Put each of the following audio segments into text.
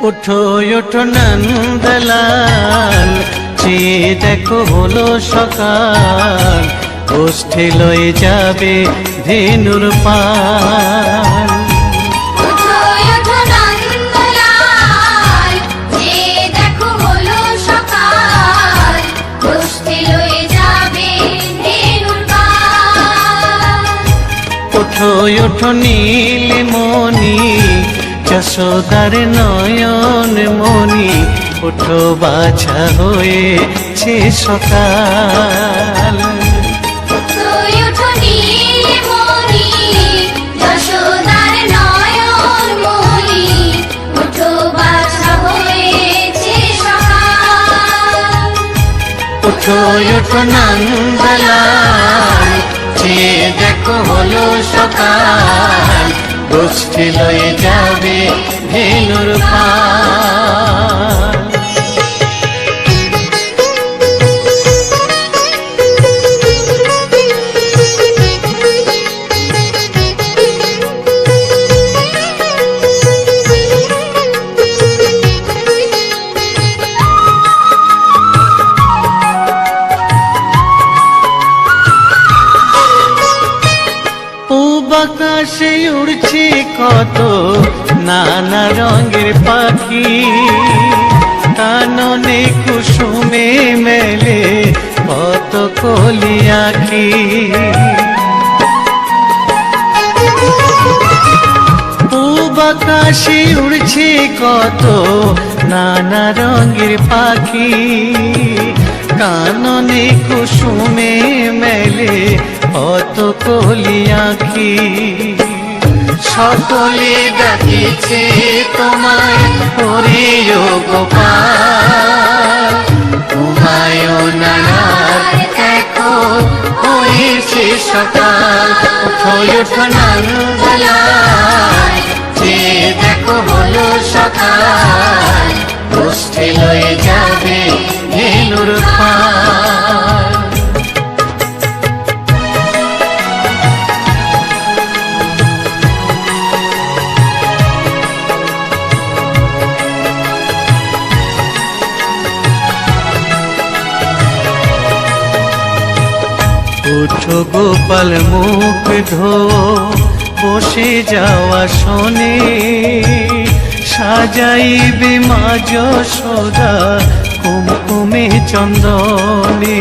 উঠো উঠো নন্দলাল, চেয়ে দেখো হলো সকাল, গোষ্ঠী লয়ে যাবে ধেনুর পাল। উঠো উঠো নীলমণি, যশোদার নয়ন মণি, উঠো বাছা হয়েছে সকাল। উঠো উঠো নন্দলাল, চেয়ে দেখো হলো সকাল, গোষ্ঠী লয়ে যাবে ধেনুর পাল। আকাশে উড়ছে কত নানা রঙের পাখি, কাননে কুসুমে মেলে কত কলি আঁখি। পূব আকাশে উড়ছে কত নানা রঙের পাখি, কাননে কুসুমে মেলে কত কলি আঁখি। সকলে ডাকিছে তোমায় ওরে ও গোপাল, ঘুমায়ো না দেখো হয়েছে সকাল। উঠো উঠো নন্দলাল, চেয়ে দেখো হলো সকাল, গোষ্ঠী লয়ে যাবে ধেনুর পাল। উঠো গোপাল মুখ ধো, বসে যাওয়া শোনে, সাজাইবে মা যশোদা কুমকুমে চন্দনে।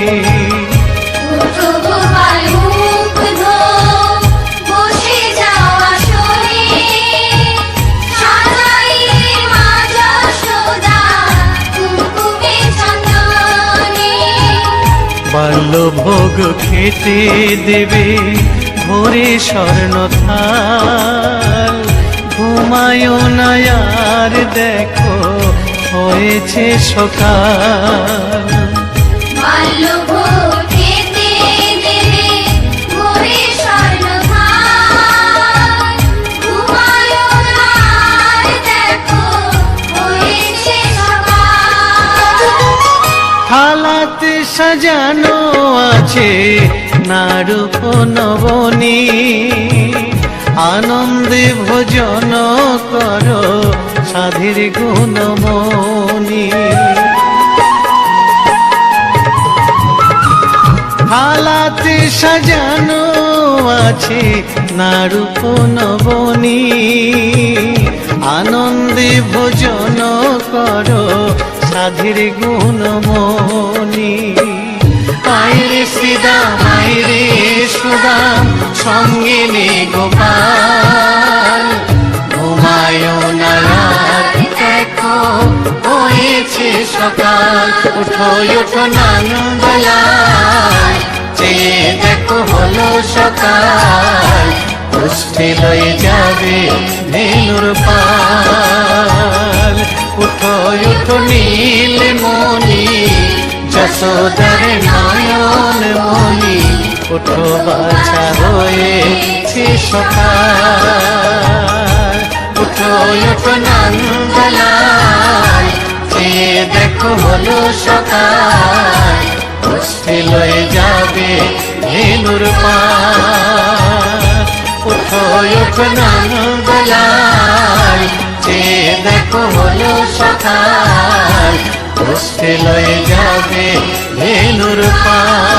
বাল্যভোগ খেতে দেবে ভোরে স্বর্ণ থাল, ঘুমায়ো না আর দেখো হয়েছে সকাল। থালাতে সাজানো আছে নারূপ নবনী, আনন্দে ভোজন করো সাধীর গুণমণি। থালাতে সাজানো আছে নারূপ নবনী, আনন্দে ভোজন করো সাধীর গুণমণি। আইরে শ্রীদাম আইরে সুদাম, সঙ্গে নে গোপাল, ঘুমায়ো না দেখো হয়েছে সকাল। উঠো উঠো নন্দলাল, চেয়ে দেখো হলো সকাল, গোষ্ঠী লয়ে যাবে ধেনুর পাল। উঠো উঠো নীলমণি, যশোদার নয়ন মণি, উঠো বাছা হয়েছে সকাল। উঠো উঠো নন্দলাল, চেয়ে দেখো হলো সকাল, গোষ্ঠী লয়ে যাবে ধেনুর পাল। উঠো উঠো নন্দলাল, চেয়ে দেখো হলো সকাল, উঠতে লয়ে যাবে ধেনুর পাল।